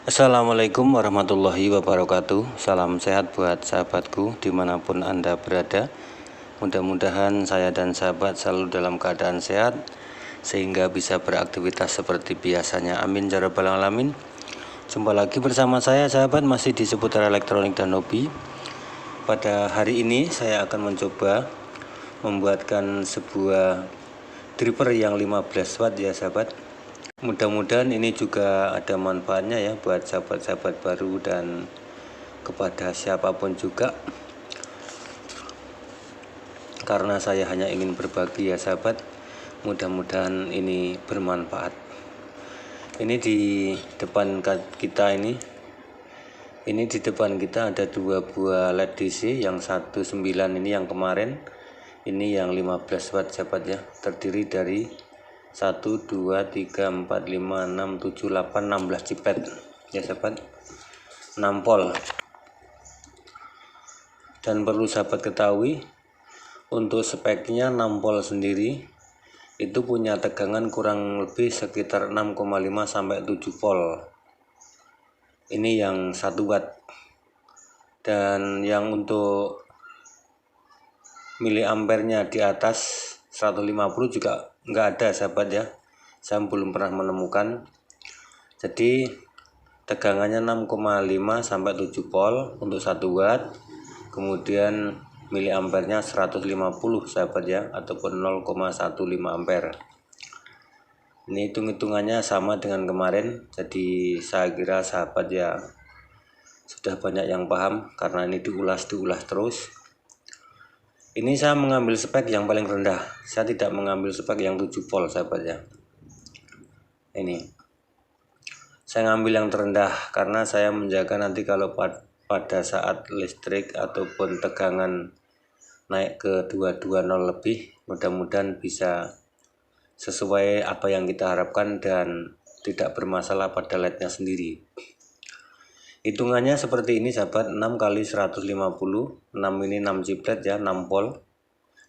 Assalamualaikum warahmatullahi wabarakatuh. Salam sehat buat sahabatku dimanapun Anda berada. Mudah-mudahan saya dan sahabat selalu dalam keadaan sehat sehingga bisa beraktivitas seperti biasanya. Amin ya rabbal alamin. Jumpa lagi bersama saya sahabat, masih di seputar elektronik dan hobi. Pada hari ini saya akan mencoba membuatkan sebuah dripper yang 15 watt ya sahabat. Mudah-mudahan ini juga ada manfaatnya ya buat sahabat-sahabat baru dan kepada siapapun juga, karena saya hanya ingin berbagi ya sahabat. Mudah-mudahan ini bermanfaat. Ini di depan kita ini di depan kita ada dua buah LED DC, yang 19 ini yang kemarin, ini yang 15 watt sahabat ya, terdiri dari 1, 2, 3, 4, 5, 6, 7, 8, 16 cipet ya sahabat, 6 pol. Dan perlu sahabat ketahui, untuk speknya 6 pol sendiri itu punya tegangan kurang lebih sekitar 6,5 sampai 7 volt. Ini yang 1 watt. Dan yang untuk miliampernya di atas 150 juga nggak ada sahabat ya, saya belum pernah menemukan. Jadi tegangannya 6,5 sampai 7 volt untuk 1 watt, kemudian miliampernya 150 sahabat ya, ataupun 0,15 ampere. Ini hitung-hitungannya sama dengan kemarin, jadi saya kira sahabat ya sudah banyak yang paham karena ini diulas terus. Ini saya mengambil spek yang paling rendah, saya tidak mengambil spek yang 7 volt sahabat ya. Ini saya ngambil yang terendah karena saya menjaga nanti kalau pada saat listrik ataupun tegangan naik ke 220 lebih, mudah-mudahan bisa sesuai apa yang kita harapkan dan tidak bermasalah pada LED-nya sendiri. Hitungannya seperti ini sahabat, 6 kali 150, 6 ini 6 chiplet ya, 6 volt.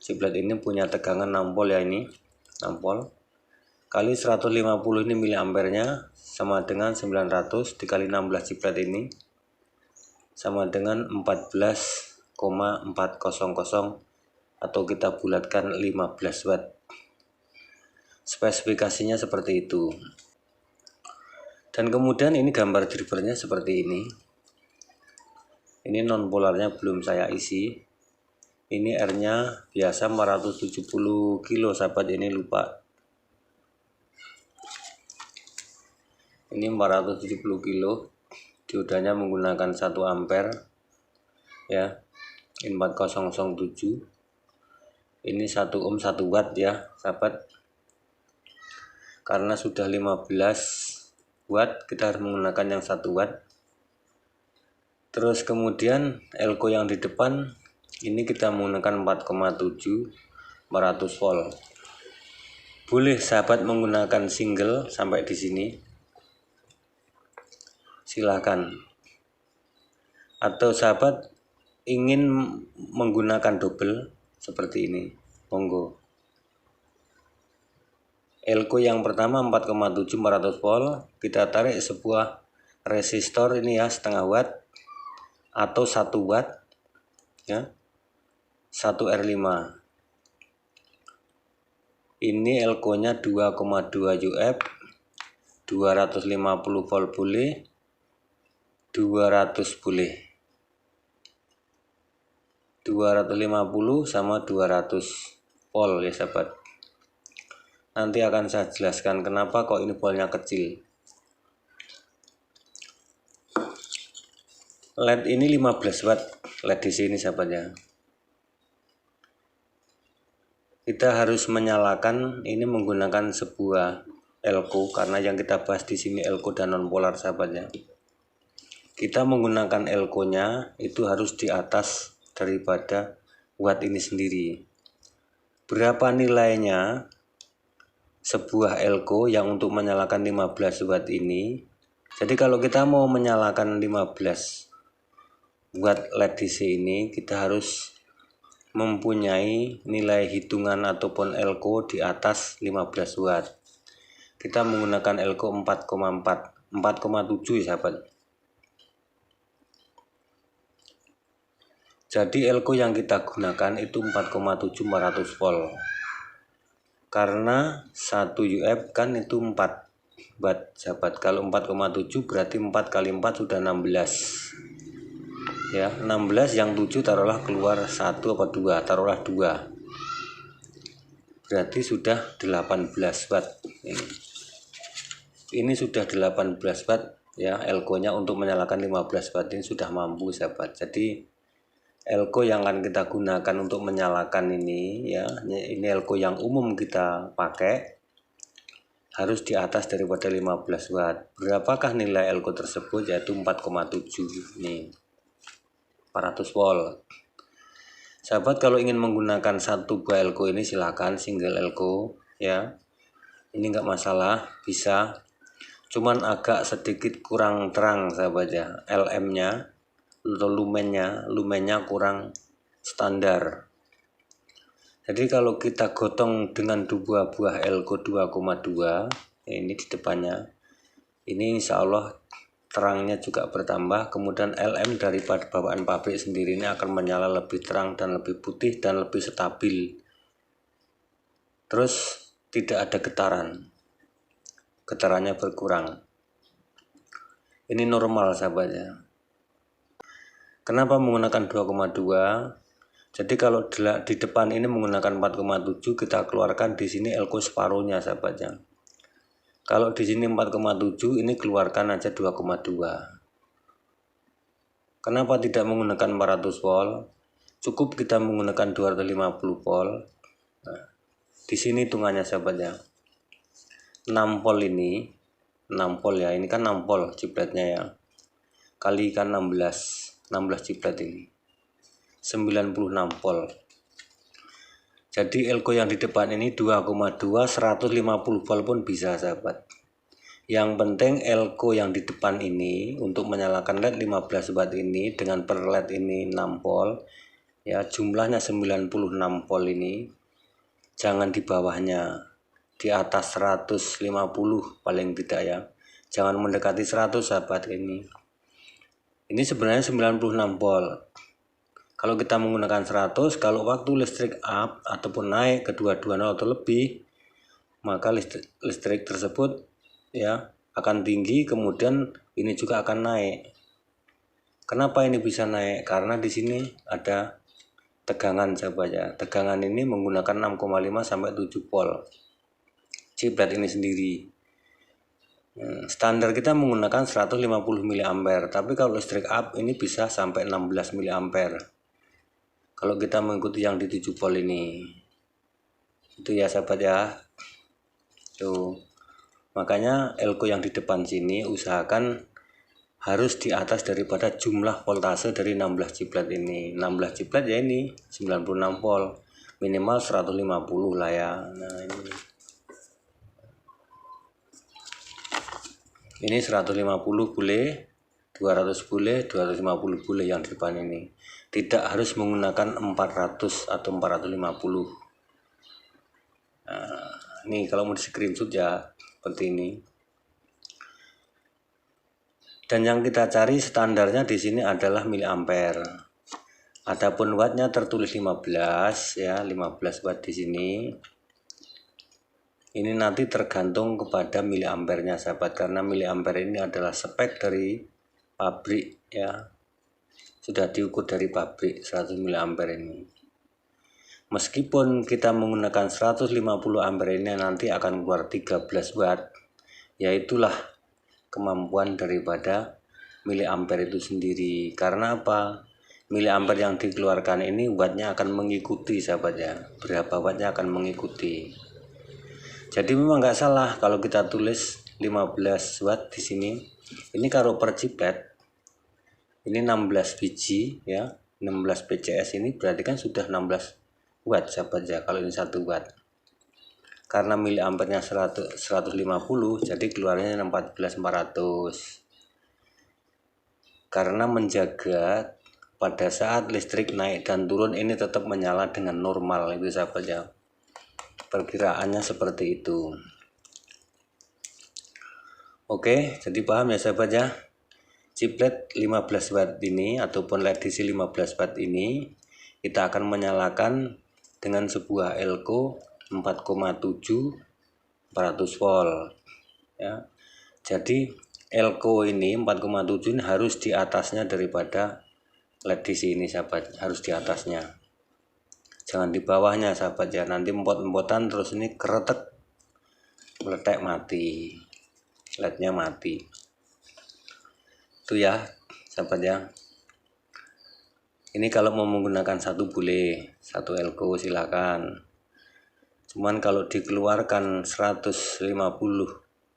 Chiplet ini punya tegangan 6 volt ya, ini 6 volt. Kali 150 ini miliampernya sama dengan 900 dikali 16 chiplet ini sama dengan 14,400 atau kita bulatkan 15 watt. Spesifikasinya seperti itu. Dan kemudian ini gambar drivernya seperti ini. Ini non polarnya belum saya isi. Ini R-nya biasa 470 kilo sahabat, ini lupa. Ini 470 kilo. Diodanya menggunakan 1 ampere ya. Ini 4007. Ini 1 ohm 1 watt ya sahabat. Karena sudah 15 watt, kita harus menggunakan yang 1 watt. Terus kemudian elko yang di depan ini kita menggunakan 4,7 400 volt. Boleh sahabat menggunakan single sampai di sini, silahkan. Atau sahabat ingin menggunakan double seperti ini, monggo. Elko yang pertama 4,7 400 volt, kita tarik sebuah resistor ini ya, setengah watt atau 1 watt ya, 1 R5. Ini elko nya 2,2 UF, 250 volt boleh, 200 boleh, 250 sama 200 volt ya sahabat. Nanti akan saya jelaskan kenapa kok ini voltnya kecil. LED ini 15 watt, LED di sini sahabat ya. Kita harus menyalakan ini menggunakan sebuah elko, karena yang kita bahas di sini elko dan non polar sahabat ya. Kita menggunakan elko-nya itu harus di atas daripada watt ini sendiri. Berapa nilainya sebuah elko yang untuk menyalakan 15 watt ini? Jadi kalau kita mau menyalakan 15 watt LED DC ini, kita harus mempunyai nilai hitungan ataupun elko di atas 15 watt. Kita menggunakan elko 4,4 4,7 sahabat. Jadi elko yang kita gunakan itu 4,7 400 volt. Karena 1 UF kan itu 4 watt sahabat. Kalau 4,7 berarti 4 kali 4 sudah 16. Ya, 16 yang 7 taruhlah keluar 1 apa 2, taruhlah 2. Berarti sudah 18 watt. Ini sudah 18 watt ya, elko-nya untuk menyalakan 15 watt ini sudah mampu sahabat. Jadi elko yang akan kita gunakan untuk menyalakan ini ya, ini elko yang umum kita pakai harus di atas daripada 15 watt. Berapakah nilai elko tersebut? Yaitu 4,7 nih, 400 volt. Sahabat kalau ingin menggunakan satu buah elko ini silakan single elko ya, ini enggak masalah, bisa. Cuman agak sedikit kurang terang sahabat ya, LM-nya atau lumennya kurang standar. Jadi kalau kita gotong dengan dua buah elko 2,2 ini di depannya, ini insya Allah terangnya juga bertambah. Kemudian LM daripada bawaan pabrik sendiri ini akan menyala lebih terang dan lebih putih dan lebih stabil. Terus tidak ada getarannya berkurang. Ini normal sahabatnya. Kenapa menggunakan 2,2? Jadi kalau di depan ini menggunakan 4,7, kita keluarkan di sini elko separuhnya sahabatnya. Kalau di sini 4,7, ini keluarkan aja 2,2. Kenapa tidak menggunakan 400 volt? Cukup kita menggunakan 250 volt. Nah, di sini hitungannya sahabatnya. 6 volt ini, 6 volt ya, ini kan 6 volt cipletnya ya. Kalikan 16 ciplet ini 96 volt. Jadi elko yang di depan ini 2,2 150 volt pun bisa sahabat. Yang penting elko yang di depan ini untuk menyalakan LED 15 watt ini dengan per LED ini 6 volt ya, jumlahnya 96 volt ini. Jangan di bawahnya, di atas 150 paling tidak ya. Jangan mendekati 100 sahabat ini. Ini sebenarnya 96 volt. Kalau kita menggunakan 100, kalau waktu listrik up ataupun naik ke 220 atau lebih, maka listrik tersebut ya akan tinggi, kemudian ini juga akan naik. Kenapa ini bisa naik? Karena di sini ada tegangan sahabat ya. Tegangan ini menggunakan 6,5 sampai 7 volt. Ciplet ini sendiri. Standar kita menggunakan 150 mA, tapi kalau listrik up ini bisa sampai 16 mA. Kalau kita mengikuti yang di 7 volt ini, itu ya sahabat ya. Tuh, makanya elko yang di depan sini usahakan harus di atas daripada jumlah voltase dari 16 ciplet ini. 16 ciplet ya ini 96 volt, minimal 150 lah ya. Nah ini 150 boleh, 200 boleh, 250 boleh yang di depan ini. Tidak harus menggunakan 400 atau 450. Nah, ini kalau mau di screenshot ya seperti ini. Dan yang kita cari standarnya di sini adalah miliampere. Adapun wattnya tertulis 15 ya, 15 watt di sini. Ini nanti tergantung kepada miliampernya sahabat, karena miliampere ini adalah spek dari pabrik ya, sudah diukur dari pabrik 100 miliampere ini. Meskipun kita menggunakan 150 ampere ini nanti akan keluar 13 watt, yaitulah kemampuan daripada miliampere itu sendiri. Karena apa? Miliampere yang dikeluarkan ini wattnya akan mengikuti sahabat ya, berapa wattnya akan mengikuti. Jadi memang nggak salah kalau kita tulis 15 watt di sini. Ini kalau per ciplet ini 16 biji ya, 16 PCS ini berarti kan sudah 16 watt sahabat ya, kalau ini 1 watt. Karena miliampernya 150, jadi keluarnya 14400. Karena menjaga pada saat listrik naik dan turun ini tetap menyala dengan normal, itu sahabat ya. Perkiraannya seperti itu. Oke, jadi paham ya sahabat ya. Chip LED 15 watt ini ataupun LED DC 15 watt ini kita akan menyalakan dengan sebuah elko 4,7 400 volt ya. Jadi elko ini 4,7 ini harus di atasnya daripada LED DC ini sahabat, harus di atasnya. Jangan di bawahnya sahabat ya, nanti empot-empotan terus ini keretek meletek mati. LED-nya mati. Itu ya sahabat ya. Ini kalau mau menggunakan satu boleh, satu elko silakan. Cuman kalau dikeluarkan 150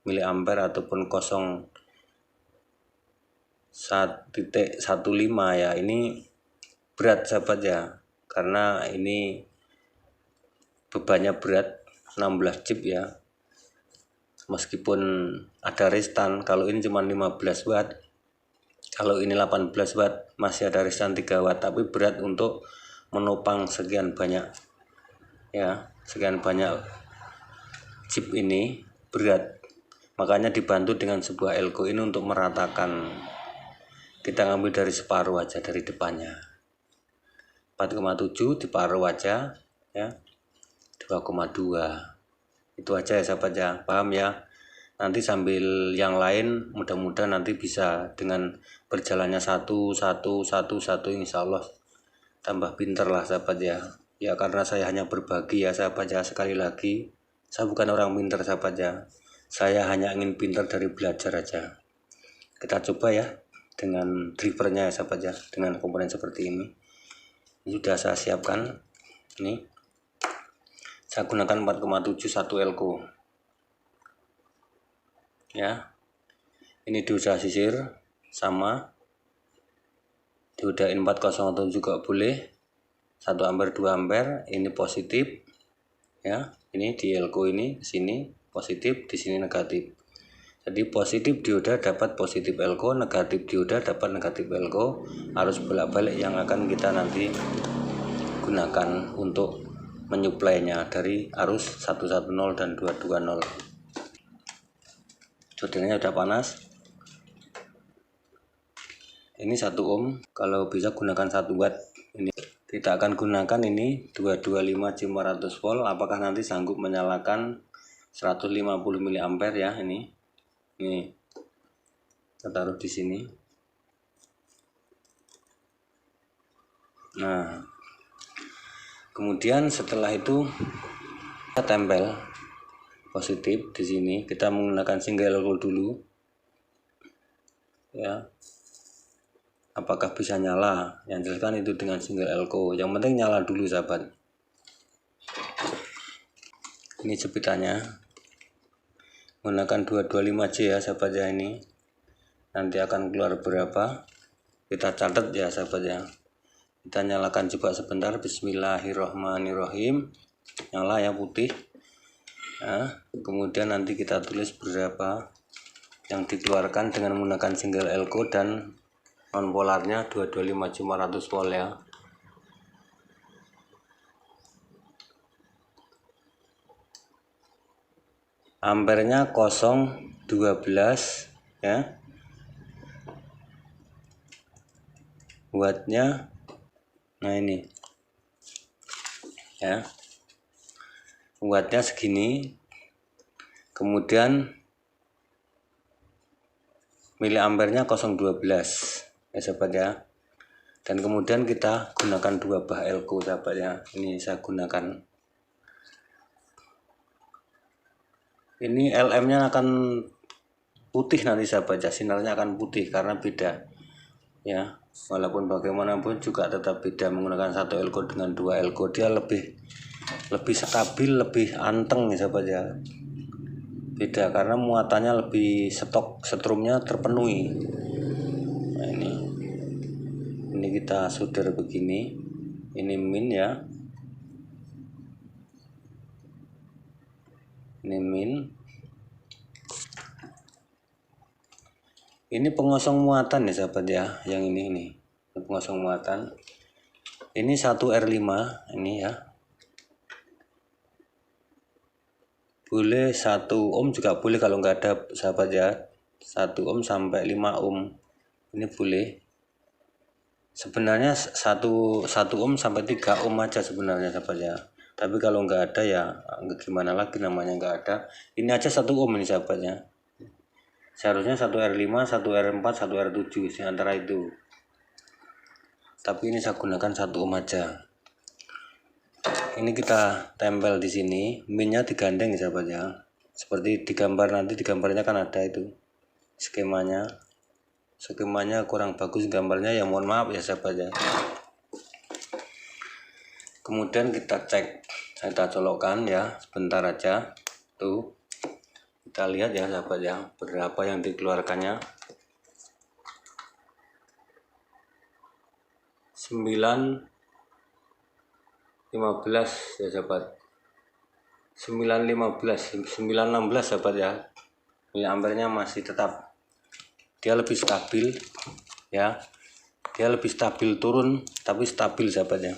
mA ataupun 0,1.15 ya, ini berat sahabat ya, karena ini bebannya berat 16 chip ya. Meskipun ada restan, kalau ini cuma 15 watt, kalau ini 18 watt masih ada restan 3 watt, tapi berat untuk menopang sekian banyak ya, sekian banyak chip ini berat. Makanya dibantu dengan sebuah elko ini untuk meratakan. Kita ngambil dari separuh aja, dari depannya 4,7 diparuh aja ya, 2,2. Itu aja ya sahabat ya, paham ya. Nanti sambil yang lain mudah-mudahan nanti bisa dengan berjalannya satu insya Allah tambah pinter lah sahabat ya. Ya karena saya hanya berbagi ya sahabat ya. Sekali lagi saya bukan orang pinter sahabat ya, saya hanya ingin pinter dari belajar aja. Kita coba ya dengan drivernya ya sahabat ya, dengan komponen seperti ini. Ini sudah saya siapkan, ini saya gunakan 4,7 1 elko ya. Ini dioda sisir sama, diodain 407 juga boleh, 1 ampere 2 ampere. Ini positif ya, ini di elko ini sini positif, di sini negatif. Jadi positif dioda dapat positif elko, negatif dioda dapat negatif elko. Arus bolak-balik yang akan kita nanti gunakan untuk menyuplainya dari arus 110 dan 220. Soldernya udah panas. Ini 1 ohm, kalau bisa gunakan 1 watt. Ini kita akan gunakan ini 225 J 400 volt. Apakah nanti sanggup menyalakan 150 mA ya. Ini kita taruh di sini. Nah, kemudian setelah itu kita tempel positif di sini. Kita menggunakan single elko dulu ya. Apakah bisa nyala? Yang jelas kan itu dengan single elko. Yang penting nyala dulu sahabat. Ini jepitannya menggunakan 225J ya sahabat ya. Ini nanti akan keluar berapa kita catat ya sahabat ya. Kita nyalakan coba sebentar. Bismillahirrohmanirrohim. Nyala ya, putih ya. Kemudian nanti kita tulis berapa yang dikeluarkan dengan menggunakan single elko dan non polarnya 225 J 400 volt ya. Ampernya 0,12 ya. Wattnya nah ini ya, wattnya segini. Kemudian miliampernya 0,12 ya sahabat ya. Dan kemudian kita gunakan 2 bah elko sahabat ya. Ini saya gunakan, ini LM nya akan putih nanti sahabat ya, sinarnya akan putih karena beda ya. Walaupun bagaimanapun juga tetap beda menggunakan 1 elko dengan 2 elko. Dia lebih stabil, lebih anteng ya sahabat ya. Beda karena muatannya lebih stok, setrumnya terpenuhi. Nah ini kita solder begini. Ini min ya, ini min. Ini pengosong muatan ya sahabat ya, yang ini pengosong muatan. Ini 1 R5 ini ya. Boleh 1 ohm juga boleh kalau nggak ada sahabat ya. 1 ohm sampai 5 ohm. Ini boleh. Sebenarnya 1 ohm sampai 3 ohm aja sebenarnya sahabat ya. Tapi kalau nggak ada ya gimana lagi, namanya nggak ada. Ini aja 1 ohm ini sahabatnya. Seharusnya 1R5, 1R4, 1R7 antara itu. Tapi ini saya gunakan 1 ohm aja. Ini kita tempel di sini, minnya digandeng ya sahabat ya. Seperti digambar, nanti di gambarnya kan ada itu skemanya. Skemanya kurang bagus gambarnya ya, mohon maaf ya sahabat ya. Kemudian kita cek, kita colokkan ya, sebentar aja. Tuh, kita lihat ya sahabat ya, berapa yang dikeluarkannya. 915 ya sahabat, 916 sahabat ya. Miliampernya masih tetap, dia lebih stabil ya, dia lebih stabil turun tapi stabil sahabat ya.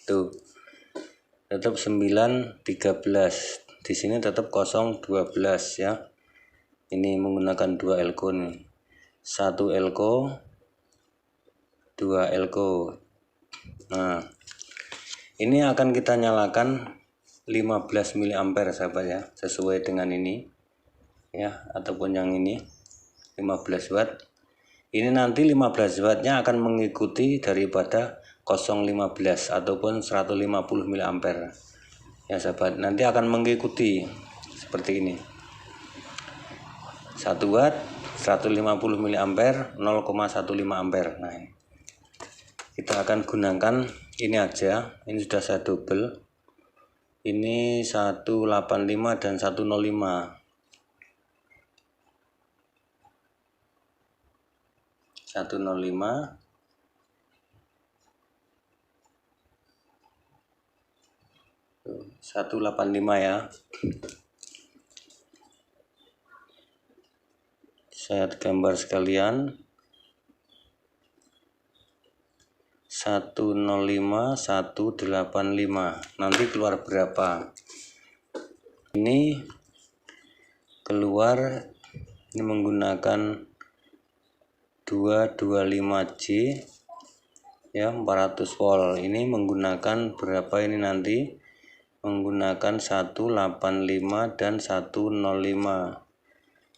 Tuh tetap 913, di sini tetap 012 ya. Ini menggunakan 2 elko nih, 1 elko 2 elko. Nah ini akan kita nyalakan 15 mA sahabat ya, sesuai dengan ini ya, ataupun yang ini 15 watt. Ini nanti 15 wattnya akan mengikuti daripada 015 ataupun 150 mA ya sahabat. Nanti akan mengikuti seperti ini, 1 watt 150 mA 0,15 ampere. Nah kita akan gunakan ini aja, ini sudah saya double, ini 185 dan 105. 105 185 ya. Saya gambar sekalian, 105 185. Nanti keluar berapa? Ini keluar, ini menggunakan 225J ya, 400 volt. Ini menggunakan berapa ini nanti? Menggunakan 185 dan 105.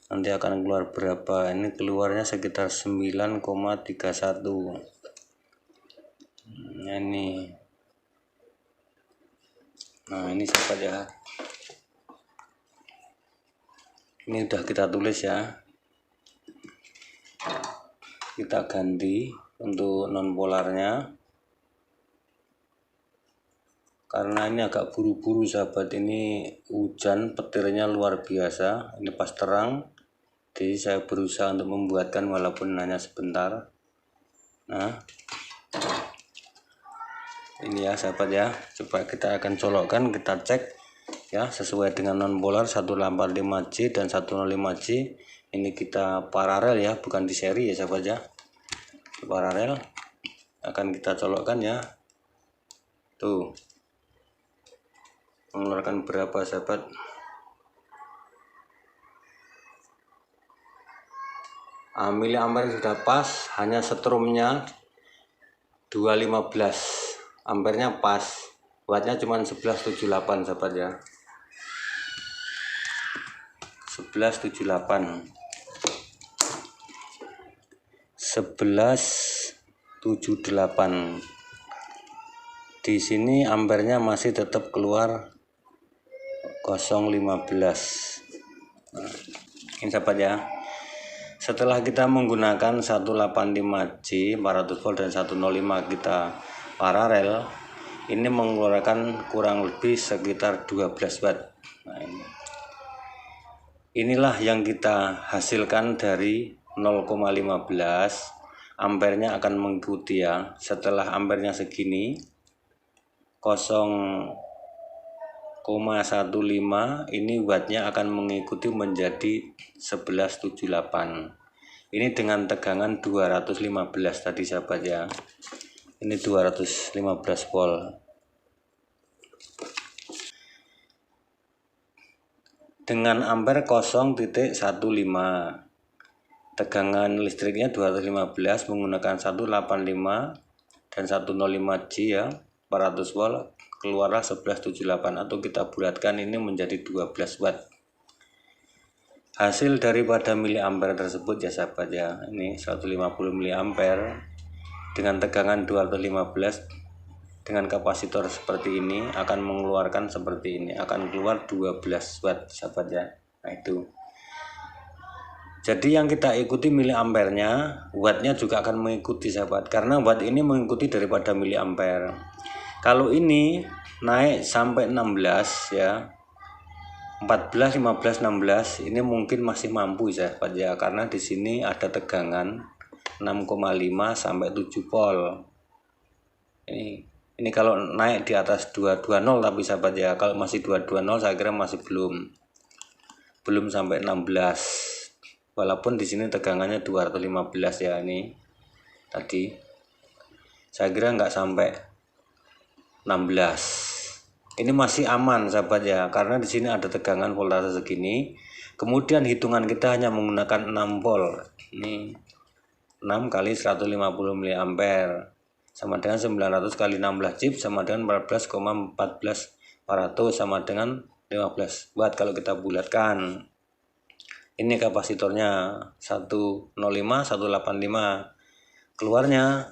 Nanti akan keluar berapa? Ini keluarnya sekitar 9,31. Ini. Nah, ini sahabat ya. Ini udah kita tulis ya. Kita ganti untuk non polarnya. Karena ini agak buru-buru sahabat, ini hujan, petirnya luar biasa. Ini pas terang, jadi saya berusaha untuk membuatkan walaupun hanya sebentar. Nah ini ya sahabat ya, coba kita akan colokkan, kita cek ya sesuai dengan non polar 185J dan 105J. Ini kita paralel ya, bukan di seri ya sahabat ya, paralel. Akan kita colokkan ya. Tuh mengeluarkan berapa sahabat? Miliampere sudah pas, hanya setrumnya 215, ampernya pas, wattnya cuma 1178 sahabat ya, 1178 1178. Di sini ampernya masih tetap keluar 015. Nah, ini sahabat ya. Setelah kita menggunakan 185J 400 volt dan 105 kita paralel, ini mengeluarkan kurang lebih sekitar 12 watt. Nah, inilah yang kita hasilkan dari 0,15. Ampernya akan mengikuti ya. Setelah ampernya segini 0,15, ini wattnya akan mengikuti menjadi 1178. Ini dengan tegangan 215 tadi sahabat ya. Ini 215 volt. Dengan ampere 0,15. tegangan listriknya 215 menggunakan 185 dan 105J ya, 400 volt, keluarlah 1178 atau kita bulatkan ini menjadi 12 watt. Hasil daripada miliampere tersebut ya sahabat ya, ini 150 miliampere dengan tegangan 215 dengan kapasitor seperti ini akan mengeluarkan seperti ini, akan keluar 12 watt sahabat ya. Nah itu. Jadi yang kita ikuti miliampernya, wattnya juga akan mengikuti sahabat, karena watt ini mengikuti daripada miliampere. Kalau ini naik sampai 16 ya, 14, 15, 16 ini mungkin masih mampu sahabat ya, karena di sini ada tegangan 6,5 sampai 7 volt. Ini kalau naik di atas 220 tapi sahabat ya, kalau masih 220 saya kira masih belum sampai 16. Walaupun di sini tegangannya 215 ya, ini tadi saya kira nggak sampai 16. Ini masih aman sahabat ya, karena di sini ada tegangan voltase segini. Kemudian hitungan kita hanya menggunakan 6 volt. Ini 6 kali 150 mA sama dengan 900 kali 16 chip sama dengan 14,14 sama dengan 15 watt kalau kita bulatkan. Ini kapasitornya 105, 185. Keluarnya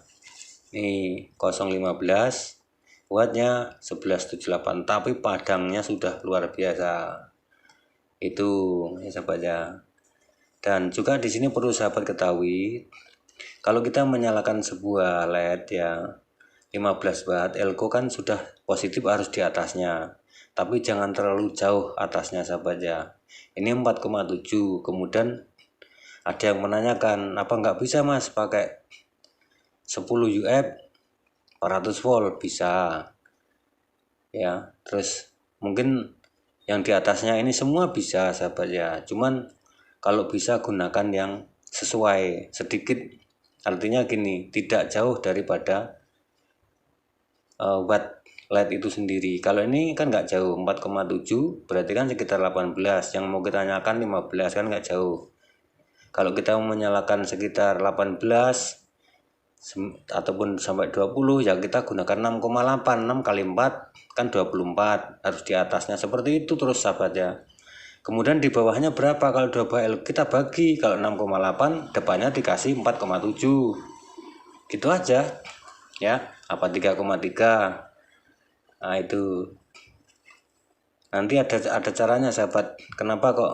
ini 0,15. Wattnya 1178, tapi padangnya sudah luar biasa. Itu ya sahabat ya. Dan juga di sini perlu sahabat ketahui, kalau kita menyalakan sebuah LED ya 15 watt, elko kan sudah positif harus di atasnya. Tapi jangan terlalu jauh atasnya sahabat ya. Ini 4,7. Kemudian ada yang menanyakan, apa nggak bisa mas pakai 10 UF 400 volt? Bisa ya. Terus mungkin yang di atasnya ini semua bisa sahabat ya, cuman kalau bisa gunakan yang sesuai sedikit, artinya gini, tidak jauh daripada watt LED itu sendiri. Kalau ini kan nggak jauh, 4,7 berarti kan sekitar 18, yang mau kita nyalakan 15 kan nggak jauh. Kalau kita mau menyalakan sekitar 18 ataupun sampai 20 ya kita gunakan 6,8, 6 kali 4 kan 24, harus di atasnya seperti itu terus sahabat ya. Kemudian di bawahnya berapa? Kalau 2L kita bagi, kalau 6,8 depannya dikasih 4,7 gitu aja ya, apa 3,3. Nah itu nanti ada caranya sahabat, kenapa kok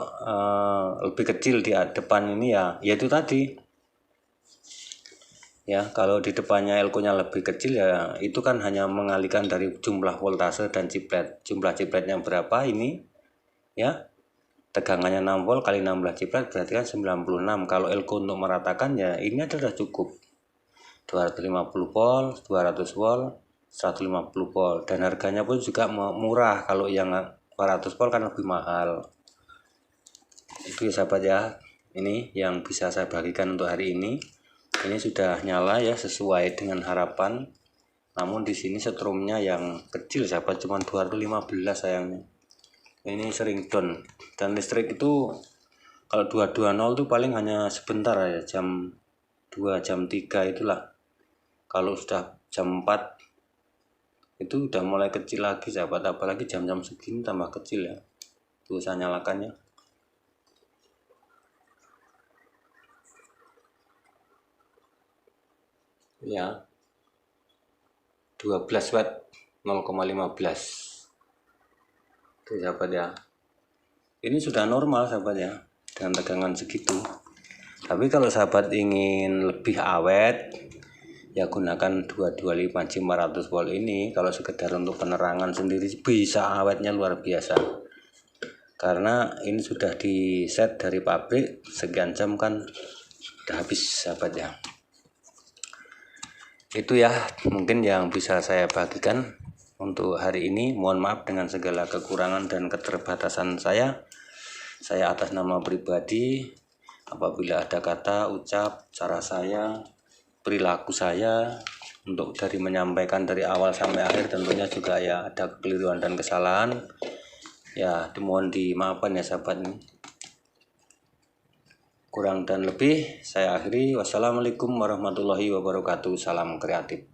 lebih kecil di depan ini ya, yaitu tadi ya, kalau di depannya elko-nya lebih kecil ya itu kan hanya mengalihkan dari jumlah voltase dan ciplet. Jumlah cipletnya berapa ini ya, tegangannya 6 volt kali 16 ciplet berarti kan 96. Kalau elko untuk meratakan ya ini adalah cukup 250 volt, 200 volt, 150 volt, dan harganya pun juga murah. Kalau yang 400 volt kan lebih mahal. Itu ya sahabat ya, ini yang bisa saya bagikan untuk hari ini. Ini sudah nyala ya sesuai dengan harapan. Namun di sini setrumnya yang kecil sahabat, cuma 215 sayangnya. Ini sering down, dan listrik itu kalau 220 itu paling hanya sebentar ya, jam 2 jam 3 itulah. Kalau sudah jam 4 itu udah mulai kecil lagi sahabat, apalagi jam-jam segini tambah kecil ya. Tuh saya nyalakannya ya, 12 watt 0,15 tuh sahabat ya. Ini sudah normal sahabat ya dengan tegangan segitu. Tapi kalau sahabat ingin lebih awet ya gunakan 225J 400 volt ini. Kalau sekedar untuk penerangan sendiri bisa awetnya luar biasa, karena ini sudah di set dari pabrik, sekian jam kan udah habis sahabat ya. Itu ya mungkin yang bisa saya bagikan untuk hari ini. Mohon maaf dengan segala kekurangan dan keterbatasan saya. Saya atas nama pribadi, apabila ada kata, ucap, cara saya, perilaku saya untuk dari menyampaikan dari awal sampai akhir tentunya juga ya ada kekeliruan dan kesalahan ya, dimohon dimaafkan ya sahabat. Kurang dan lebih saya akhiri. Wassalamualaikum warahmatullahi wabarakatuh. Salam kreatif.